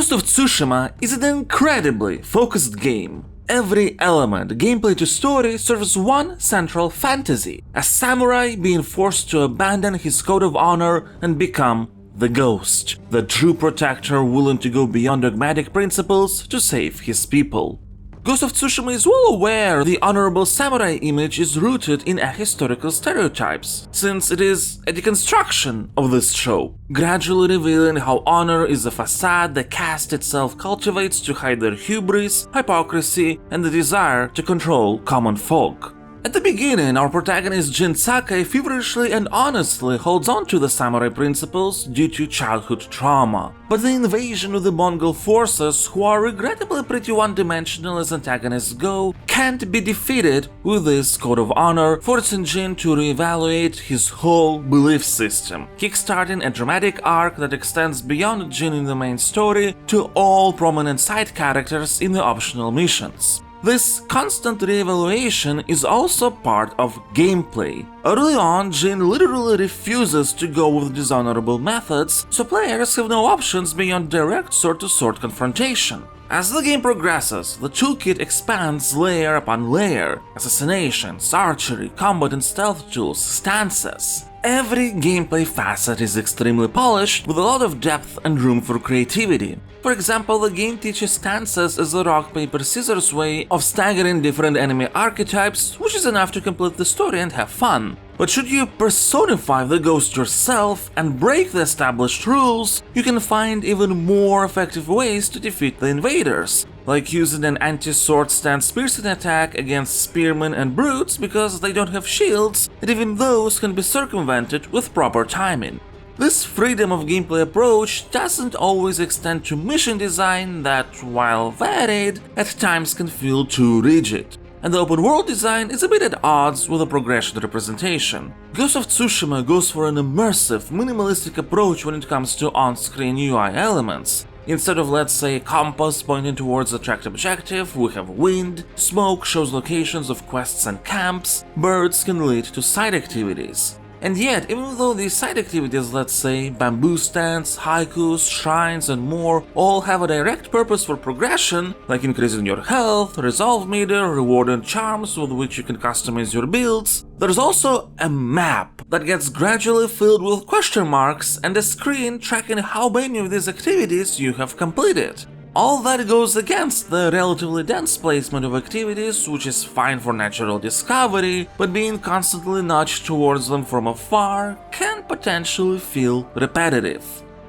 Ghost of Tsushima is an incredibly focused game. Every element, gameplay to story, serves one central fantasy: a samurai being forced to abandon his code of honor and become the Ghost, the true protector willing to go beyond dogmatic principles to save his people. Ghost of Tsushima is well aware the honorable samurai image is rooted in ahistorical stereotypes, since it is a deconstruction of this show, gradually revealing how honor is a facade the caste itself cultivates to hide their hubris, hypocrisy, and the desire to control common folk. At the beginning, our protagonist Jin Sakai feverishly and honestly holds on to the samurai principles due to childhood trauma. But the invasion of the Mongol forces, who are regrettably pretty one-dimensional as antagonists go, can't be defeated with this code of honor, forcing Jin to reevaluate his whole belief system, kickstarting a dramatic arc that extends beyond Jin in the main story to all prominent side characters in the optional missions. This constant re-evaluation is also part of gameplay. Early on, Jin literally refuses to go with dishonorable methods, so players have no options beyond direct sword-to-sword confrontation. As the game progresses, the toolkit expands layer upon layer: assassinations, archery, combat and stealth tools, stances. Every gameplay facet is extremely polished, with a lot of depth and room for creativity. For example, the game teaches stances as a rock-paper-scissors way of staggering different enemy archetypes, which is enough to complete the story and have fun. But should you personify the Ghost yourself and break the established rules, you can find even more effective ways to defeat the invaders, like using an anti-sword stance piercing attack against spearmen and brutes because they don't have shields, and even those can be circumvented with proper timing. This freedom of gameplay approach doesn't always extend to mission design that, while varied, at times can feel too rigid. And the open world design is a bit at odds with the progression representation. Ghost of Tsushima goes for an immersive, minimalistic approach when it comes to on-screen UI elements. Instead of, let's say, a compass pointing towards a tracked objective, we have wind, smoke shows locations of quests and camps, birds can lead to side activities. And yet, even though these side activities, let's say, bamboo stands, haikus, shrines and more, all have a direct purpose for progression, like increasing your health, resolve meter, reward and charms with which you can customize your builds, there's also a map that gets gradually filled with question marks and a screen tracking how many of these activities you have completed. All that goes against the relatively dense placement of activities, which is fine for natural discovery, but being constantly nudged towards them from afar can potentially feel repetitive.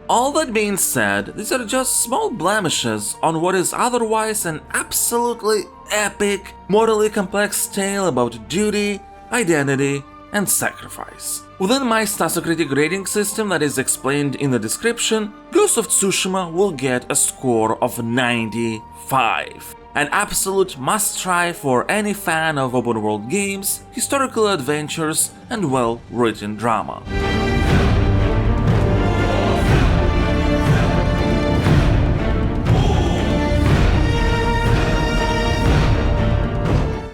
All that being said, these are just small blemishes on what is otherwise an absolutely epic, morally complex tale about duty, identity, and sacrifice. Within my Stasocritic rating system that is explained in the description, Ghost of Tsushima will get a score of 95. An absolute must-try for any fan of open-world games, historical adventures, and well-written drama.